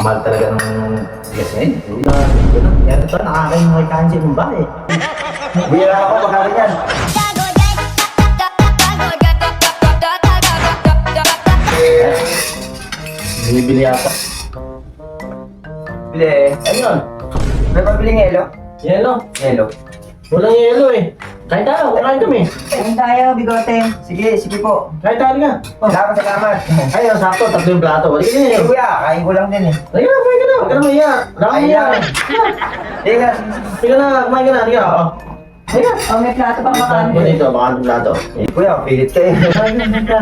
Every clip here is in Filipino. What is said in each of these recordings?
Mahal talaga ng bigas ngayon. Yan ito, nakakain mo kay Kanji mong ba eh. Bira ako, magkakaroon yan. Binibili ako. Bili. Ano yun? May pabiling yelo? Yelo. Yelo. Walang yelo eh. Kain tayo, kain kami. Kain tayo, bigote. Sige po. Kain tayo nga. Salamat. Ayun, sakto, tatlo yung plato. Halika na Eh, eh. kuya, kain ko lang din eh. Halika na, kumain ka na. Huwag ka na maiya. Rami Ay, niya. yan. Sige nga, sige. Halika na, kumain ka na. Halika. Oh. Halika. Oh, may plato pang makain. Ito dito, baka ang plato. Kuya, pilit kayo. Kumain ka na, halika.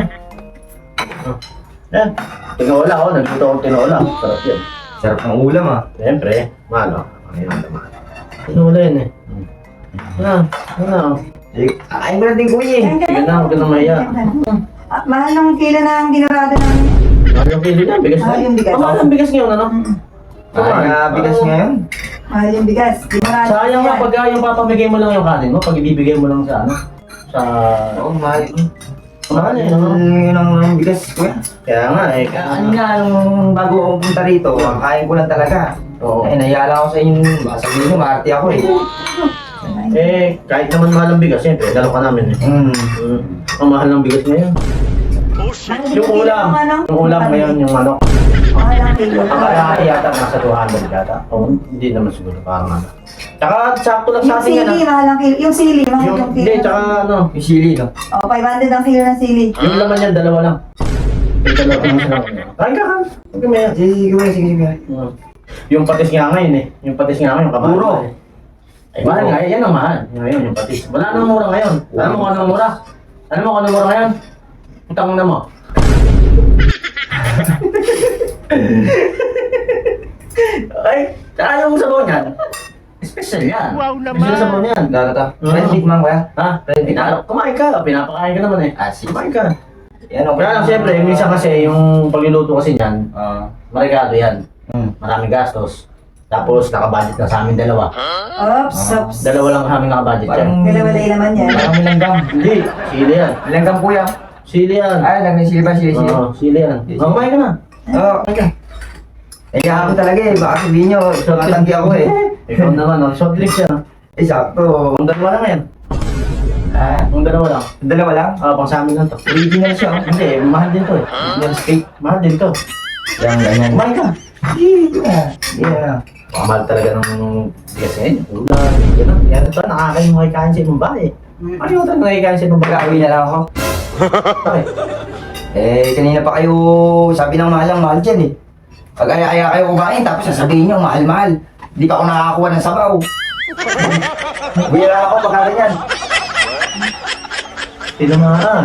Yan. Tinola ako, nagluto akong tinola. Sarap yun. Sarap ng ulam ah. Siyempre, mahal oh. Ayun, mahal. Tinola yun eh. Ano? Sige, kain ko lang din kuya eh. Sige na, huwag ka na maiya. Mahal ng kilo ng dinurado namin. Mahal yung kilo niya, bigas na. Mahal yung bigas. Mahal ang bigas ngayon, ano? Ay, bigas ngayon. Mahal yung bigas. Dinurado. Sayang nga pag yung papamigay mo lang yung kanin mo, pag ibibigay mo lang sa ano? Sa... Oo, mahal. Mahal eh, no? Yun ang bigas kuya. Kaya nga eh. Ano nga, nung bago akong punta rito, kain ko lang talaga. Oo. Eh, nayala ako sa inyo, baka sabihin nyo, maarte ako eh. Eh, kahit naman mahal ang bigas, siyempre, dalo ka namin eh. Ang mahal ng bigas ngayon. Yung ulam, ngayon, yung ano, Mahal ang kilo. ang kalahati yata nasa 200 yata. O, hindi naman siguro, parang ano. Tsaka, sakto lang sa Yung atin yan sili, ah. mahal ang kilo. Yung sili, mahal Yung, yung hindi, kilo. tsaka ano, Yung sili, no? Oh, 500 ang kilo ng sili. yung laman yan, dalawa lang. Yung dalawa lang sila. Kain ka, kain. Huwag ka maya. Sige kuya, sige. Yung patis nga ngayon eh. Yung patis nga ngayon, kabalo. Puro. Ay, mahal nga. Yan ang mahal. Yung ngayon, yung patis. Wala nang mura ngayon. Alam mo kung anong mura? Alam mo kung anong mura ngayon? Utang na mo. Ay, tsaka yung sabaw niyan. Special yan. Wow naman. Special sabaw niyan. Dito. Pwede tikman kuya. Ha? Kumain ka. Pinapakain ka naman eh. Sige. Kumain ka. Yan okay. Kaya lang, siyempre, minsan kasi yung pagluluto kasi niyan, marigado yan. Hmm. Maraming gastos. Tapos nakabudget na sa amin dalawa. Oops. Dalawa lang kami nakabudget yan. Parang Kailangan naman yan. Parang milanggam. Hindi, sili yan. Milanggam kuya. Sili yan. Ay, lang sili ba? Sili. Oo, sili yan. Kumain ka na. Oo. Eh, ako talaga eh. Baka sabihin nyo, matanggi ako eh. Ikaw naman, soft drinks yan. Eh, sakto. Ang dalawa lang yan. Ah, Ang dalawa lang. dalawa lang? Pang sa amin lang to. Original siya. Oh. Hindi, mahal din to eh. Original steak. Mahal din to. Yan, ganyan. Kumain ka. Yeah. Mahal talaga ng bigas ngayon. Yan ito, nakakain mo kay Kanji mong ba eh. Ano yung talaga kay Kanji mong ba? Mag-awin na lang ako. Okay. Eh, kanina pa kayo sabi ng mahal dyan eh. Pag aya-aya kayo kumain, tapos sasabihin nyo, mahal-mahal. Hindi pa ako nakakakuha ng sabaw. Bira ako, magkakaroon yan. Tinamaan.